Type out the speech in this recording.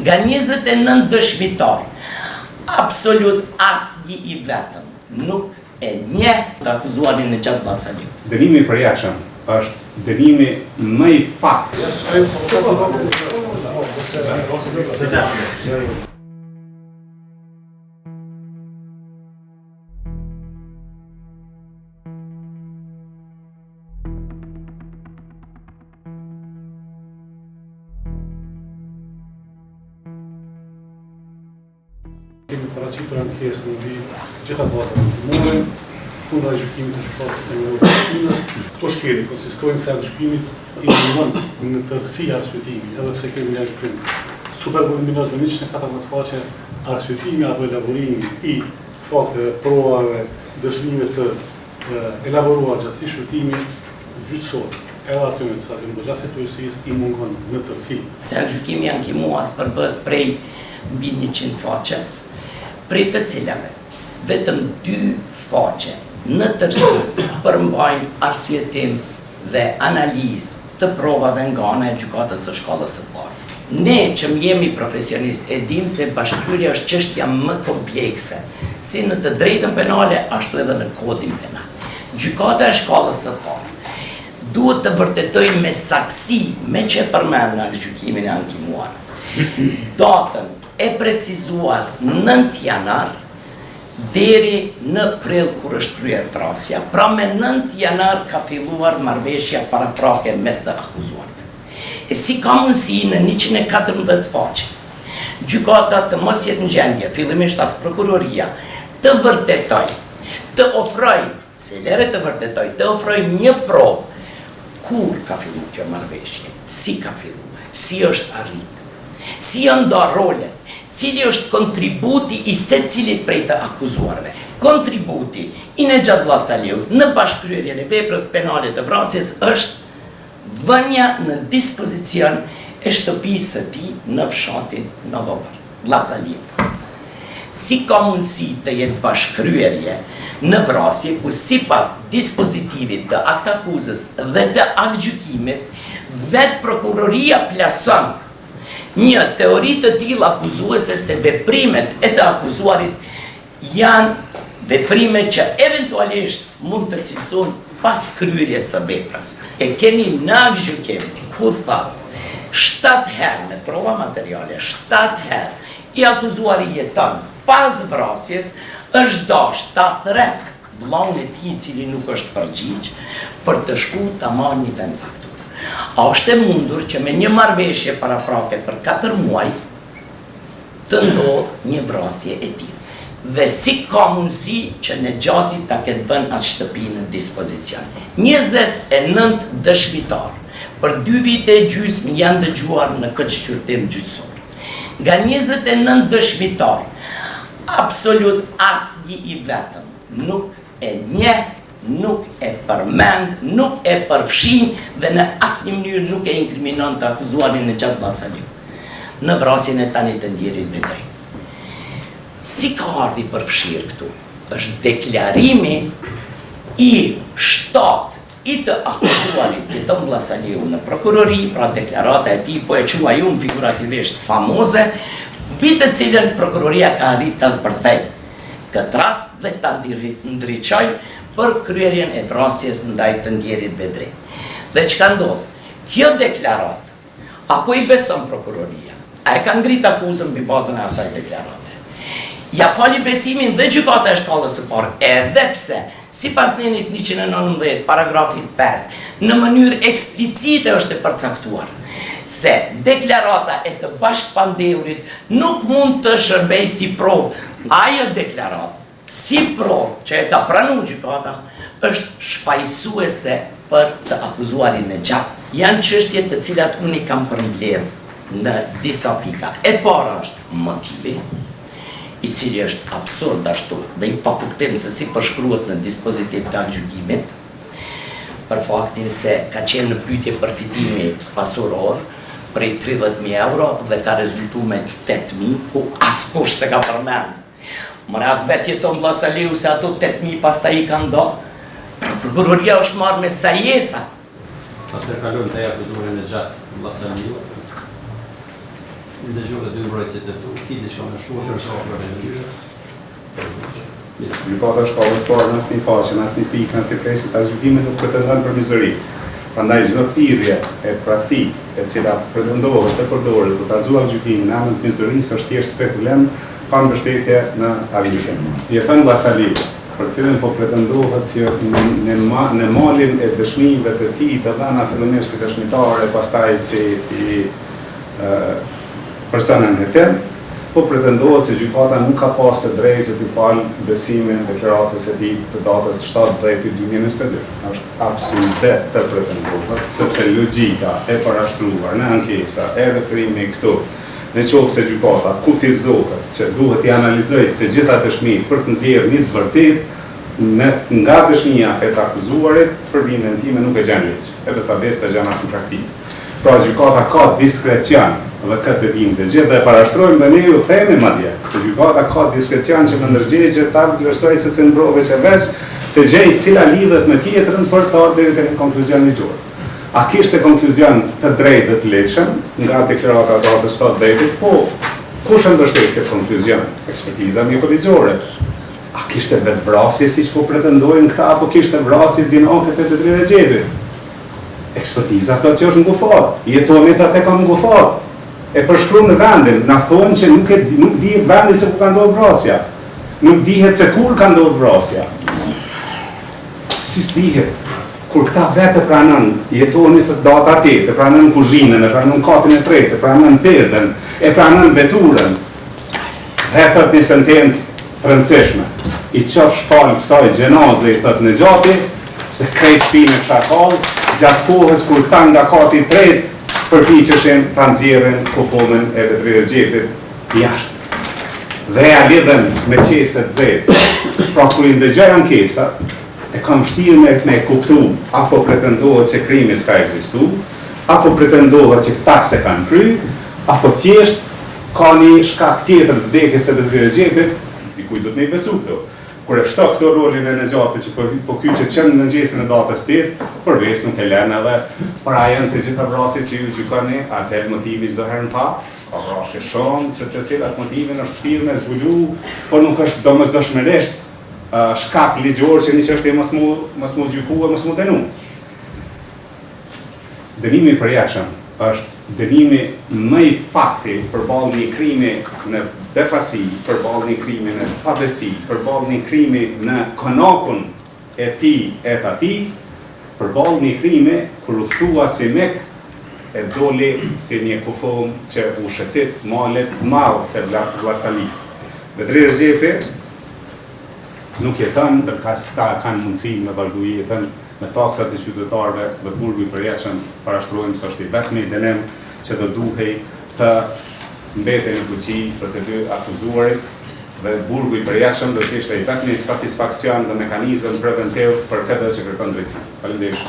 Nga 29 dëshmitar, absolut asnjë i vetëm nuk e njeh të akuzuarin e Xhat Vllazaliu. Dënimi i përjashëm është dënimi më i pak. Kemi paraqitur ankesën mbi gjitha bazat ndërmore, kundra gjykimit të gjykatës në nivel të Shqipërisë. Këto shkelje konsistojnë se atë gjykimit i ndihmon në tërësi arsyetimi, edhe pse kemi një gjykim supervoluminoz me 114 faqe, arsyetimi apo elaborimi i fakteve, provave, dëshmimeve të elaboruar gjatë këtij shurtimi gjyqësor. Edhe aty me sa të gjatë hetuesisë i mungon në tërësi. Se gjykimi ankimuar përbëhet prej mbi 100 faqe, prej të cilave vetëm 2 faqe në tërësi përmbajnë arsyetim dhe analizë të provave nga ana e gjykatës së shkallës së parë. Ne që jemi profesionist e dim se bashkëhyrja është çështja më komplekse, si në të drejtën penale ashtu edhe në kodin penal. Gjykata e shkallës së parë duhet të vërtetojë me saksi, me që e përmend në gjykimin e ankimuar, datën e precizuar 9 janar deri në prill kur është kryer vrasja. Pra me 9 janar ka filluar marrëveshja paraprake mes të akuzuarve. E si ka mundësi në 114 faqe gjykata të mos jetë në gjendje, fillimisht as prokuroria, të vërtetoj, të ofroj, se lere të vërtetoj, të ofroj një provë kur ka filluar kjo marrëveshje, si ka filluar, si është arritur, si janë ndarë rolet, cili është kontributi i secilit prej të akuzuarve. Kontributi i Xhat Vllazaliut në bashkëkryerjen e veprës penale të vrasjes është vënia në dispozicion e shtëpisë së tij në fshatin Novobër, Vllazaliu. Si ka mundësi të jetë bashkëkryerje në vrasje ku sipas dispozitivit të aktakuzës dhe të aktgjykimit vetë prokuroria plason një teori të tillë akuzuese se veprimet e të akuzuarit janë veprime që eventualisht mund të cilësohen pas kryerjes së veprës. E keni në aktgjykim ku thotë 7 herë me prova materiale, 7 herë i akuzuari jeton pas vrasjes, është dashur ta thret vllaun e tij i cili nuk është përgjigj për të shkuar ta marrë një vend caktuar. A është e mundur që me një marrëveshje paraprake për 4 muaj të ndodhë një vrasje e tillë? Dhe si ka mundësi që në gjati ta ketë vënë atë shtëpi në dispozicion? 29 dëshmitar për 2 vite e gjysmë janë dëgjuar në këtë shqyrtim gjyqësor. Nga 29 dëshmitar, absolut asnjë i vetëm nuk e njeh, nuk e përmend, nuk e përfshin dhe në asnjë mënyrë nuk e inkriminon të akuzuarin e Xhat Vllazaliu në vrasjen e Tanit të Ndjerit Bedri. Si ka ardhi përfshirë këtu? Është deklarimi i 7 i të akuzuarit Jeton Vllazaliu në prokurori, pra deklarata e tij, po e quaj unë figurativisht famoze, mbi të cilën prokuroria ka arritur ta zbërthejë këtë rast dhe ta ndriçojë për kryerjen e vrasjes ndaj të Ndjerit Bedri. Dhe çka ndodh? Kjo deklarat, apo i beson prokuroria, a e ka ngrit akuzën mbi bazën e asaj deklarate. Ja fali besimin dhe gjykata e shkallës së parë, edhe pse sipas nenit 119 paragrafit 5, në mënyrë eksplicite është e përcaktuar se deklarata e të bashkëpandeurit nuk mund të shërbejë si provë. Ajo deklaratë si provë që e ka pranuar gjykata është shfaqësuese për të akuzuarin e Xhat. Janë çështje të cilat unë i kam përmbledh në disa pika. E para është motivi, i cili është absurd ashtu dhe i pakuptim se si përshkruhet në dispozitiv të aktgjykimit, për faktin se ka qenë në pyetje përfitimi pasuror prej 30.000 euro dhe ka rezultuar me 8.000, ku askush se ka përmend. Mëre as vetë Jeton Vllazaliu se ato 8.000 pastaj i kanë dhënë. Prokuroria është marrë me sajesa. Atëherë kalojmë te akuzuarin e Xhat Vllazaliu. Ndëgjove dy mbrojtësit e tu, ki diçka më shkruar për shkruar. Gjykata shkallës parë në asnjë faqe, në asnjë pikë, në asnjë pjesë të gjykimit nuk pretendon për mizëri. Prandaj çdo thirrje e praktikë e cila pretendohet të përdoret për ta zgjuar gjykimin në emër të mizërisë është thjesht spekulim pa mbështetje në aktgjykim. Jeton Llazali, për cilën po pretendohet si në malin e dëshmive të tij të dhëna fillimisht si dëshmitare, pastaj si i personën e tij, po pretendohet se gjykata nuk ka pas të drejtë që t'i falë besimin deklaratës e tij të datës 7/10/2022. Është absolutet të pretendohet, sepse logjika e parashtruar në ankesa e referimi këtu, në qoftë se gjykata kufizohet që duhet t'i analizojë të gjitha dëshmitë për të nxjerrë një të vërtetë nga dëshmia e të akuzuarit, për bindjen time nuk e gjen ligj, edhe sa besa gjen as në praktikë. Pra gjykata ka diskrecion dhe këtë dim të gjithë dhe parashtrojmë dhe ne ju themi madje se gjykata ka diskrecion që më ndërgjegje ta vlerësoj se në prove që veç të gjej cila lidhet me tjetrën për të ardhur deri te konkluzion ligjor. A kishte konkluzion të drejtë dhe të lehtëshëm nga deklarata e datës 7/10, po kush e mbështet këtë konkluzion? Ekspertiza mjekoligjore. A kishte vetë vrasje siç po pretendojnë këta, apo kishte vrasje dinakët e Bedri Rexhepit? Ekspertiza thotë që është ngufar, jetoni thotë ka ngufar. E përshkruan në vendin, na thonë që nuk dihet vendi se ku ka ndodhur vrasja. Nuk dihet se kur ka ndodhur vrasja. Si s'dihet? Kur këta vetë pranon, jetoni thotë data 8, e pranon kuzhinën, e pranon katin e tretë, e pranon perden, e pranon veturën. Dhe thotë një sentencë të rëndësishme. I qofsh falë kësaj gjenaze, i thotë Nexhati, se krejt shpinë këta kallë, gjatë kohës kur këta nga kati i tretë përpiqeshin ta nxjerrin kufonin e Bedri Rexhepit jashtë. Dhe ja lidhen me qese të zezë. Pra kur i ndëgjoj ankesat, e kam vështirë me kuptu apo pretendohet që krimi s'ka ekzistu, apo pretendohet që këta se kanë kry, apo thjesht ka një shkak tjetër të vdekjes së Bedri Rexhepit, dikujt do të më besu këto. Kur e shto këto rolin e Nexhatit që po kyçet që në mëngjesin e datës 8, përveç nuk e lënë edhe para janë të gjitha vrasjet që ju gjykoni, a del motivi çdo herë në pa, ka vrasje shumë, që të cilat motivin është vështirë me zbulu, por nuk është domosdoshmërisht shkak ligjor që një çështje mos mu gjykuar, mos mu dënu. Dënimi i përjetshëm është dënimi më i pakti përballë një krimi në befasi, përballë një krimi në pabesi, përballë një krimi në konakun e tij e të atij, përballë një krimi kur u ftua si mek e doli si një kufon që u shëtit malet madh të Llasalis. Bedri Rexhepi nuk jeton, ndërkaq këta kanë mundësi me vazhdu jetën me taksat e qytetarëve dhe burgu i përjetshëm parashtrojmë se është i vetmi dënim që do duhej të mbeten në fuqi për të dy akuzuarit dhe burgu i përjetshëm do të ishte i vetmi satisfaksion dhe mekanizëm preventiv për këtë që kërkon drejtësi. Faleminderit.